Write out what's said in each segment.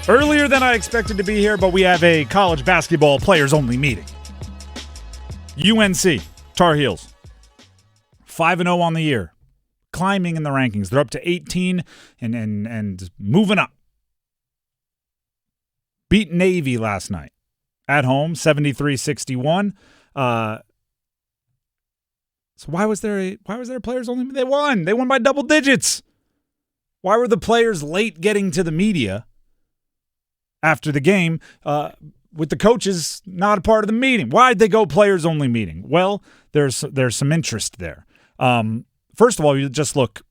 Earlier than I expected to be here, but we have a college basketball players-only meeting. UNC, Tar Heels, 5-0 on the year, climbing in the rankings. They're up to 18 and moving up. Beat Navy last night at home, 73-61. So why was there a players-only? They won. They won by double digits. Why were the players late getting to the media after the game with the coaches not a part of the meeting? Why'd they go players-only meeting? Well, there's some interest there. First of all, you just look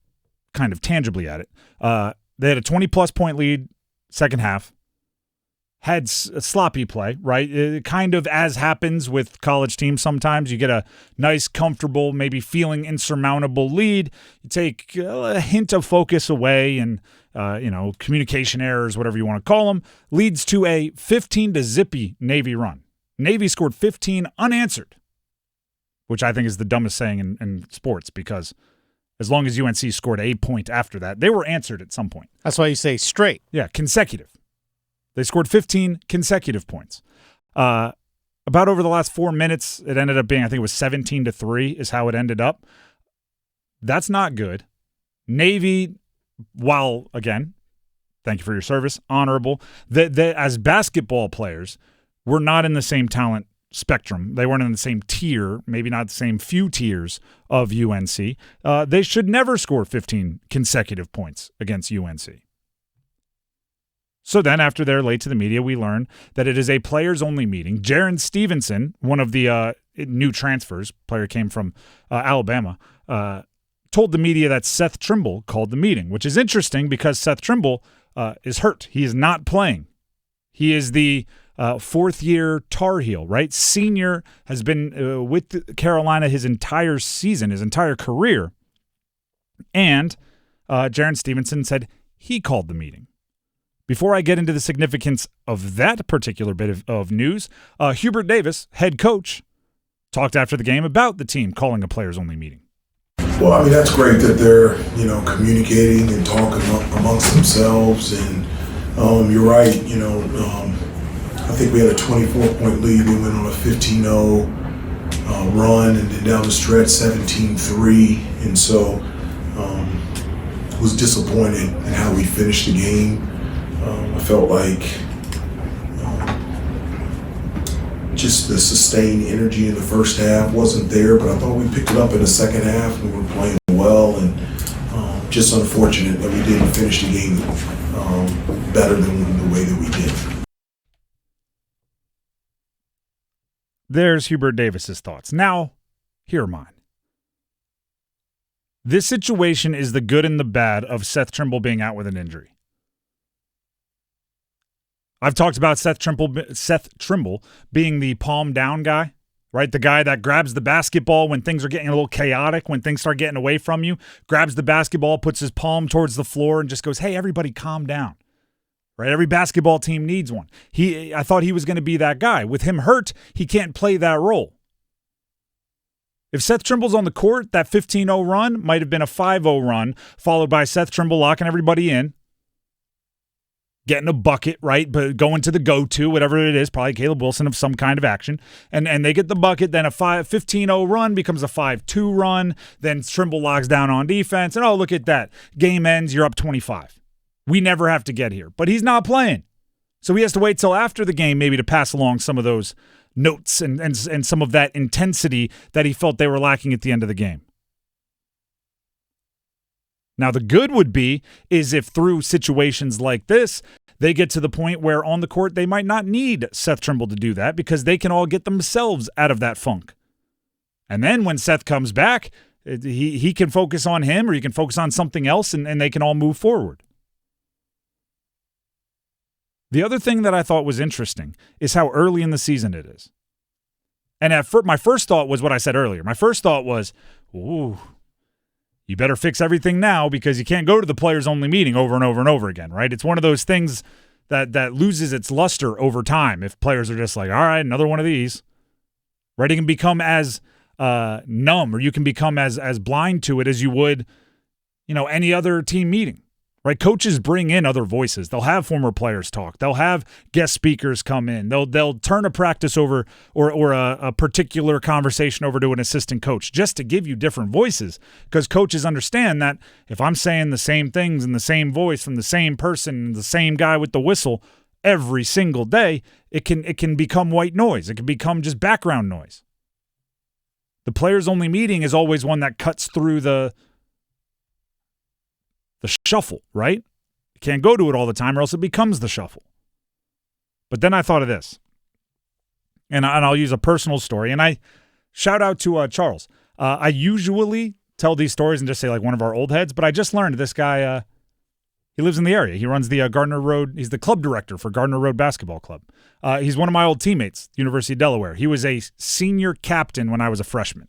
kind of tangibly at it. They had a 20-plus point lead second half. Had sloppy play, right? It kind of as happens with college teams sometimes. You get a nice, comfortable, maybe feeling insurmountable lead. You take a hint of focus away and, communication errors, whatever you want to call them, leads to a 15-0 Navy run. Navy scored 15 unanswered, which I think is the dumbest saying in sports because as long as UNC scored a point after that, they were answered at some point. That's why you say straight. Yeah, consecutive. They scored 15 consecutive points. About over the last 4 minutes, it ended up being, I think it was 17-3 is how it ended up. That's not good. Navy, while, again, thank you for your service, honorable, as basketball players, we're not in the same talent spectrum. They weren't in the same tier, maybe not the same few tiers of UNC. They should never score 15 consecutive points against UNC. So then after they're late to the media, we learn that it is a players-only meeting. Jaron Stevenson, one of the new transfers, player came from Alabama, told the media that Seth Trimble called the meeting, which is interesting because Seth Trimble is hurt. He is not playing. He is the fourth-year Tar Heel, right? Senior, has been with Carolina his entire season, his entire career. And Jaron Stevenson said he called the meeting. Before I get into the significance of that particular bit of news, Hubert Davis, head coach, talked after the game about the team calling a players-only meeting. Well, I mean, that's great that they're, communicating and talking amongst themselves. And you're right, I think we had a 24-point lead. They went on a 15-0 run and then down the stretch 17-3. And so was disappointed in how we finished the game. I felt like just the sustained energy in the first half wasn't there, but I thought we picked it up in the second half and we were playing well, and just unfortunate that we didn't finish the game better than the way that we did. There's Hubert Davis's thoughts. Now, here are mine. This situation is the good and the bad of Seth Trimble being out with an injury. I've talked about Seth Trimble being the palm down guy, right? The guy that grabs the basketball when things are getting a little chaotic, when things start getting away from you, grabs the basketball, puts his palm towards the floor and just goes, hey, everybody calm down, right? Every basketball team needs one. I thought he was going to be that guy. With him hurt, he can't play that role. If Seth Trimble's on the court, that 15-0 run might have been a 5-0 run, followed by Seth Trimble locking everybody in, getting a bucket, right? But going to the go-to, whatever it is, probably Caleb Wilson of some kind of action. And they get the bucket, then a 15-0 run becomes a 5-2 run. Then Trimble locks down on defense. And, oh, look at that. Game ends, you're up 25. We never have to get here. But he's not playing. So he has to wait till after the game maybe to pass along some of those notes and some of that intensity that he felt they were lacking at the end of the game. Now, the good would be is if through situations like this, they get to the point where on the court they might not need Seth Trimble to do that because they can all get themselves out of that funk. And then when Seth comes back, he can focus on him or he can focus on something else and they can all move forward. The other thing that I thought was interesting is how early in the season it is. And my first thought was what I said earlier. My first thought was, ooh, you better fix everything now because you can't go to the players-only meeting over and over and over again, right? It's one of those things that loses its luster over time if players are just like, all right, another one of these. Right? It can become as numb or you can become as blind to it as you would, any other team meeting. right? Coaches bring in other voices. They'll have former players talk. They'll have guest speakers come in. They'll turn a practice over or a particular conversation over to an assistant coach just to give you different voices, because coaches understand that if I'm saying the same things in the same voice from the same person, the same guy with the whistle every single day, it can become white noise. It can become just background noise. The players-only meeting is always one that cuts through the shuffle, right? You can't go to it all the time or else it becomes the shuffle. But then I thought of this, and I'll use a personal story, and I shout out to Charles. I usually tell these stories and just say like one of our old heads, but I just learned this guy, he lives in the area. He runs the Gardner Road. He's the club director for Gardner Road Basketball Club. He's one of my old teammates, University of Delaware. He was a senior captain when I was a freshman.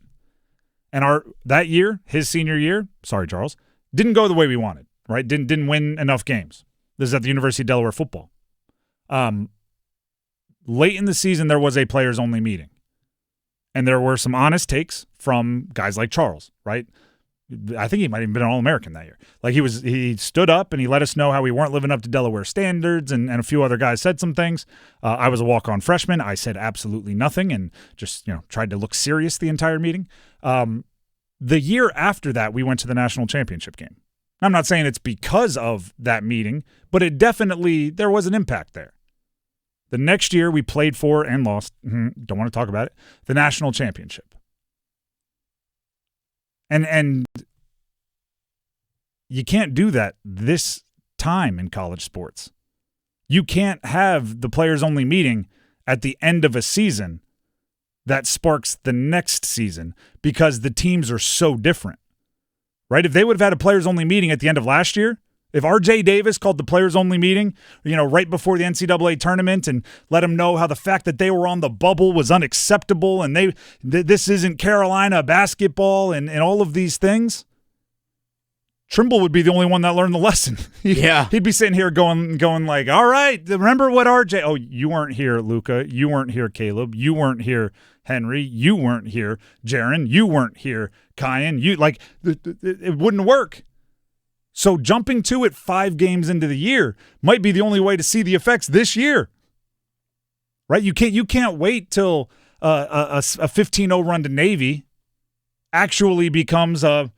And that year, his senior year, sorry, Charles, didn't go the way we wanted, right? Didn't win enough games. This is at the University of Delaware football. Late in the season, there was a players-only meeting. And there were some honest takes from guys like Charles, right? I think he might have even been an All-American that year. Like he stood up and he let us know how we weren't living up to Delaware standards, and a few other guys said some things. I was a walk-on freshman. I said absolutely nothing and just tried to look serious the entire meeting. The year after that, we went to the national championship game. I'm not saying it's because of that meeting, but there was an impact there. The next year, we played for and lost, don't want to talk about it, the national championship. And you can't do that this time in college sports. You can't have the players-only meeting at the end of a season that sparks the next season because the teams are so different, right? If they would have had a players-only meeting at the end of last year, if R.J. Davis called the players-only meeting, right before the NCAA tournament and let them know how the fact that they were on the bubble was unacceptable and this isn't Carolina basketball and all of these things, Trimble would be the only one that learned the lesson. He'd be sitting here going like, all right, remember what R.J. Oh, you weren't here, Luka. You weren't here, Caleb. You weren't here, Henry. You weren't here, Jaron. You weren't here, Kyan. It wouldn't work. So jumping to it 5 games into the year might be the only way to see the effects this year, right? You can't wait till a 15-0 run to Navy actually becomes a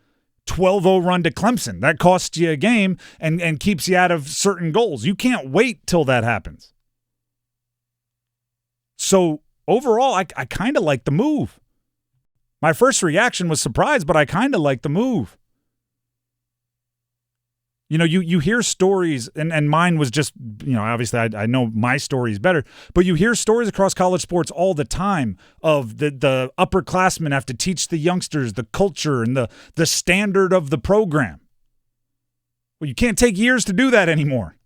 12-0 run to Clemson. That costs you a game and keeps you out of certain goals. You can't wait till that happens. So overall, I kind of like the move. My first reaction was surprise, but I kind of like the move. You hear stories, and mine was just, obviously I know my stories better, but you hear stories across college sports all the time of the upperclassmen have to teach the youngsters the culture and the standard of the program. Well, you can't take years to do that anymore.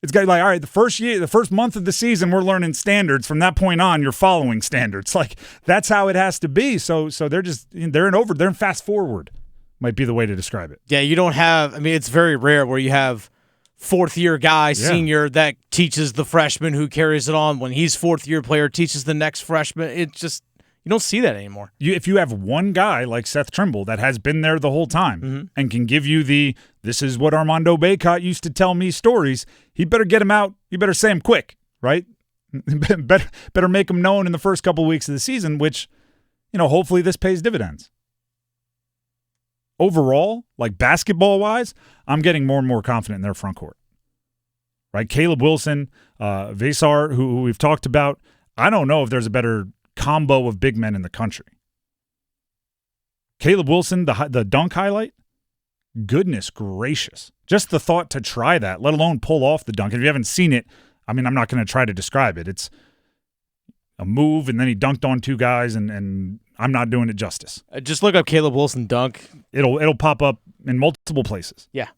It's got like, all right, the first month of the season, we're learning standards. From that point on, you're following standards. Like, that's how it has to be. So they're in fast forward. Might be the way to describe it. Yeah, you don't have – it's very rare where you have fourth-year guy, senior, that teaches the freshman who carries it on. When he's fourth-year player, teaches the next freshman. It's just – you don't see that anymore. If you have one guy like Seth Trimble that has been there the whole time and can give you this is what Armando Bacot used to tell me stories, he better get him out. You better say them quick, right? better make them known in the first couple of weeks of the season, which, hopefully this pays dividends. Overall, like basketball-wise, I'm getting more and more confident in their front court. Right? Caleb Wilson, Vesar, who we've talked about, I don't know if there's a better combo of big men in the country. Caleb Wilson, the dunk highlight, goodness gracious. Just the thought to try that, let alone pull off the dunk. If you haven't seen it, I'm not going to try to describe it. It's a move, and then he dunked on 2 guys, and I'm not doing it justice. Just look up Caleb Wilson dunk. It'll pop up in multiple places. Yeah.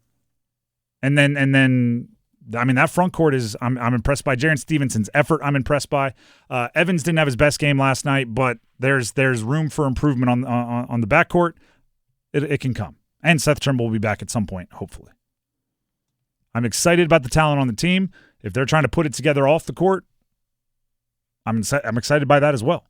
And then that front court is I'm impressed by Jaron Stevenson's effort. I'm impressed by Evans didn't have his best game last night, but there's room for improvement on the backcourt. It can come. And Seth Trimble will be back at some point, hopefully. I'm excited about the talent on the team. If they're trying to put it together off the court, I'm excited by that as well.